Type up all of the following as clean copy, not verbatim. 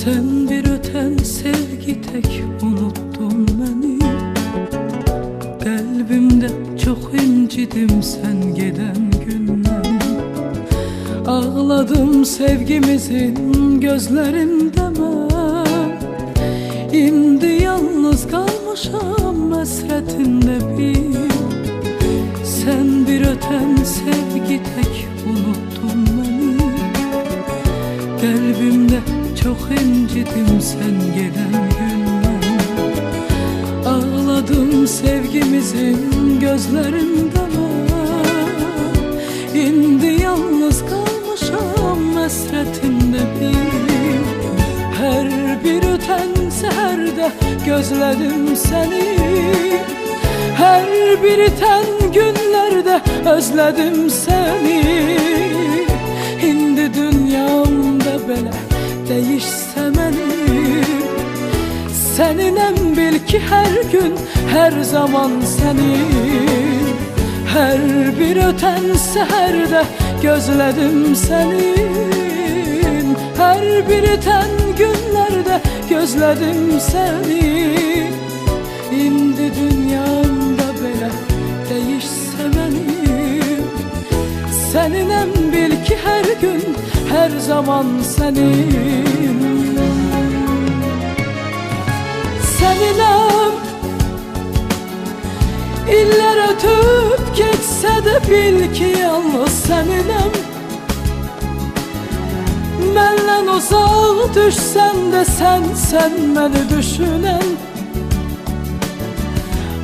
Sen bir öten sevgi tek unuttun beni. Kalbimde çok incidim sen giden günleri. Ağladım sevgimizin gözlerinde ben. İndi yalnız kalmışam hasretinde bir. Sen bir öten sevgi tek unuttun beni. Kalbimde çok incidim sen gelen günler. Ağladım sevgimizin gözlerinde ben. İndi yalnız kalmışam hasretinde bir. Her bir öten seherde gözledim seni. Her bir iten günlerde özledim seni. İndi dünyamda belə değişse benim. Seninem bil ki her gün her zaman senin. Her bir öten seherde gözledim senin. Her bir iten günlerde gözledim seni. İndi dünyamda belə değişse benim. Seninem bil ki her gün her zaman senin. Seninem iller ötüp geçse de bil ki yalnız seninem. Benden uzak düşsen de sen beni düşünen.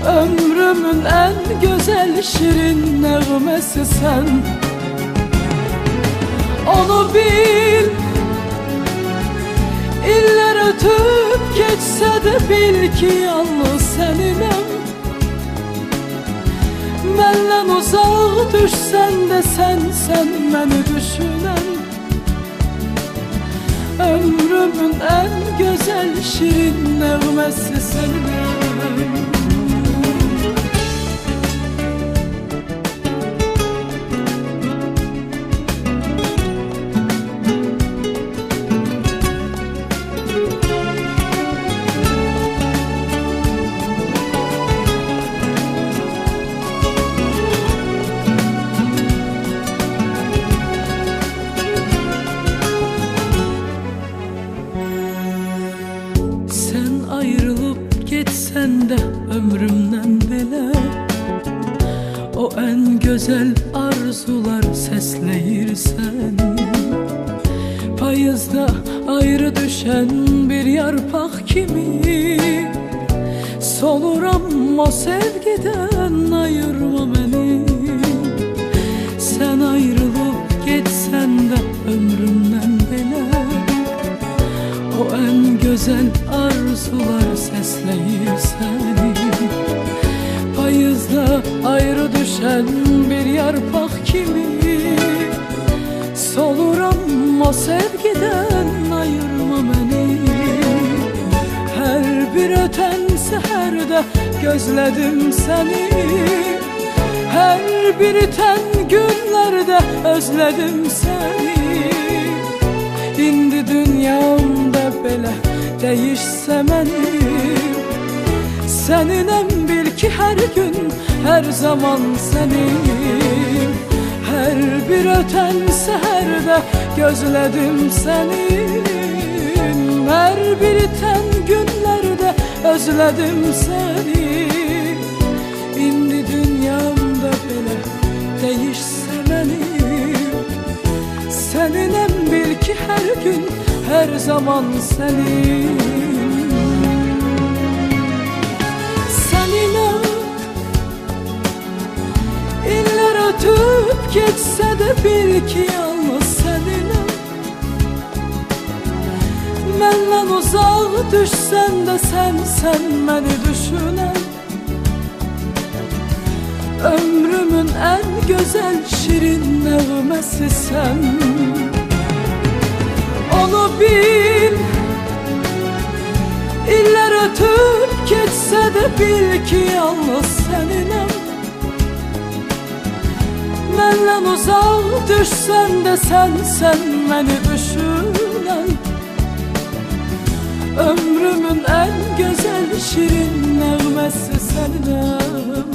Ömrümün en güzel şirin nəğməsi sen. Onu bil, iller ötüp geçse de bil ki yalnız seninem. Benden uzak düşsen de sen beni düşünen. Ömrümün en güzel şirin nəğməsi senin. Ayrılıp geçsen de ömrümden belə. O en güzel arzular səsləyir səni. Payızda ayrı düşen bir yarpaq kimi. Soluram o sevgiden ayırma beni. Sen ayrılıp geçsen de ömrümden belə. O en güzel arzular səsləyir səni. Payızda ayrı düşen bir yarpaq kimi. Soluram o sevgiden ayırma beni. Her bir öten seherde gözledim seni. Her bir iten günlerde özledim seni. İndi dünyamda belə değişse benim. Seninem bil ki her gün her zaman senin. Her bir öten seherde gözledim senin. Her bir iten günlerde özledim seni. İndi dünyamda belə değişse benim. Seninem bil ki her gün her zaman senin. Seninem iller ötüp geçse de bil ki yalnız seninem. Benden uzak düşsen de sen beni düşünen. Ömrümün en güzel şirin nəğməsi sen. Onu bil, iller ötüp geçse de bil ki yalnız seninem. Benden uzak düşsen de sen beni düşünen. Ömrümün en güzel şirin nəğməsi səninəm.